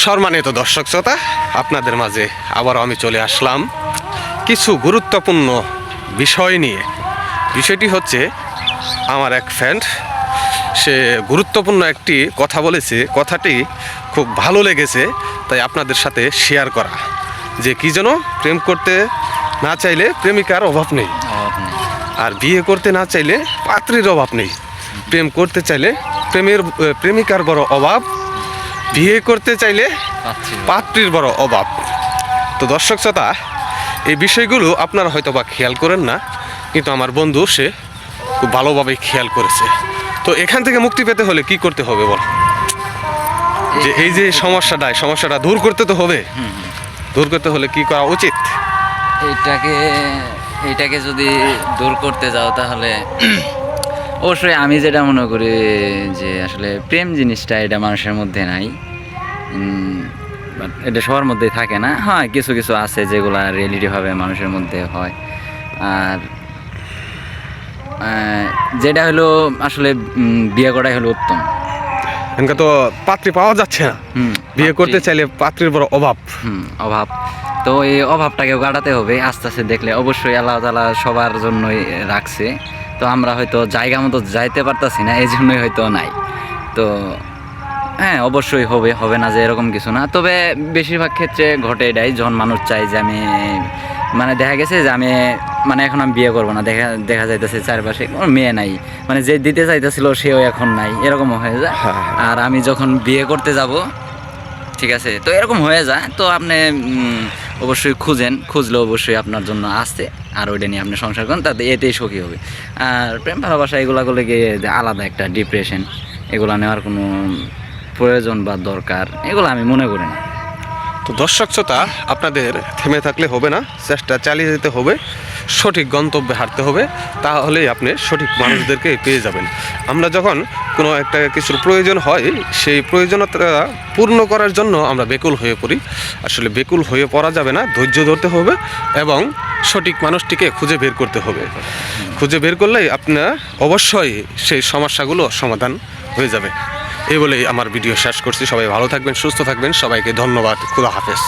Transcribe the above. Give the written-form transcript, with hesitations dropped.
সম্মানিত দর্শক শ্রোতা, আপনাদের মাঝে আবারও আমি চলে আসলাম কিছু গুরুত্বপূর্ণ বিষয় নিয়ে। বিষয়টি হচ্ছে, আমার এক ফ্রেন্ড সে গুরুত্বপূর্ণ একটি কথা বলেছে, কথাটি খুব ভালো লেগেছে, তাই আপনাদের সাথে শেয়ার করা। যে কি যেন, প্রেম করতে না চাইলে প্রেমিকার অভাব নেই, আর বিয়ে করতে না চাইলে পাত্রীর অভাব নেই। প্রেম করতে চাইলে প্রেমিকার বড় অভাব, বিয়ে করতে চাইলে পাত্রীর বড় অভাব। তো দর্শক শ্রোতা, এই বিষয়গুলো আপনারা হয়তো বা খেয়াল করেন না, কিন্তু আমার বন্ধু সে খুব ভালোভাবে খেয়াল করেছে। তো এখান থেকে মুক্তি পেতে হলে কি করতে হবে বল? যে এই যে সমস্যাটা দূর করতে তো হবে। দূর করতে হলে কি করা উচিত? এইটাকে যদি দূর করতে যাও তাহলে অবশ্যই আমি যেটা মনে করি যে আসলে প্রেম জিনিসটা এটা মানুষের মধ্যে নাই, এটা সবার মধ্যেই থাকে না। হ্যাঁ, কিছু কিছু আছে যেগুলা রিয়েলিটিভাবে মানুষের মধ্যে হয়। আর যেটা হলো আসলে বিয়ে করাই হলো উত্তম। এখানকার তো পাত্রী পাওয়া যাচ্ছে না, বিয়ে করতে চাইলে পাত্রীর বড় অভাব। অভাব, তো এই অভাবটাকে কাটাতে হবে আস্তে আস্তে। দেখলে অবশ্যই আল্লাহ তাআলা সবার জন্যই রাখছে, তো আমরা হয়তো জায়গা মতো যাইতে পারতাছি না, এই জন্যই হয়তো নাই। তো হ্যাঁ, অবশ্যই হবে না যে এরকম কিছু না। তবে বেশিরভাগ ক্ষেত্রে ঘটে এটাই, যখন মানুষ চায় যে আমি দেখা গেছে যে আমি এখন আমি বিয়ে করবো না, দেখা যাইতেছে চারপাশে কোনো মেয়ে নাই, যে দিতে চাইতেছিল সেও এখন নাই, এরকম হয়ে যায়। আর আমি যখন বিয়ে করতে যাব, ঠিক আছে, তো এরকম হয়ে যায়। তো আপনি অবশ্যই খুঁজলে অবশ্যই আপনার জন্য আসছে, আর ওইটা নিয়ে আপনি সংসার করেন, তাতে এতেই সুখী হবে। আর প্রেম ভালোবাসা এগুলা করলে গিয়ে আলাদা একটা ডিপ্রেশন, এগুলা নেওয়ার কোনো প্রয়োজন বা দরকার এগুলো আমি মনে করি না। তো দর্শক শ্রোতা, আপনাদের থেমে থাকলে হবে না, চেষ্টা চালিয়ে যেতে হবে, সঠিক গন্তব্যে হাঁটতে হবে, তাহলেই আপনি সঠিক মানুষদেরকে পেয়ে যাবেন। আমরা যখন কোনো একটা কিছুর প্রয়োজন হয়, সেই প্রয়োজনীয়তা পূর্ণ করার জন্য আমরা বেকুল হয়ে পড়ি। আসলে বেকুল হয়ে পড়া যাবে না, ধৈর্য ধরতে হবে এবং সঠিক মানুষটিকে খুঁজে বের করতে হবে। খুঁজে বের করলেই আপনার অবশ্যই সেই সমস্যাগুলো সমাধান হয়ে যাবে। এই বলেই আমার ভিডিও শেষ করছি। সবাই ভালো থাকবেন, সুস্থ থাকবেন। সবাইকে ধন্যবাদ। খোদা হাফেজ।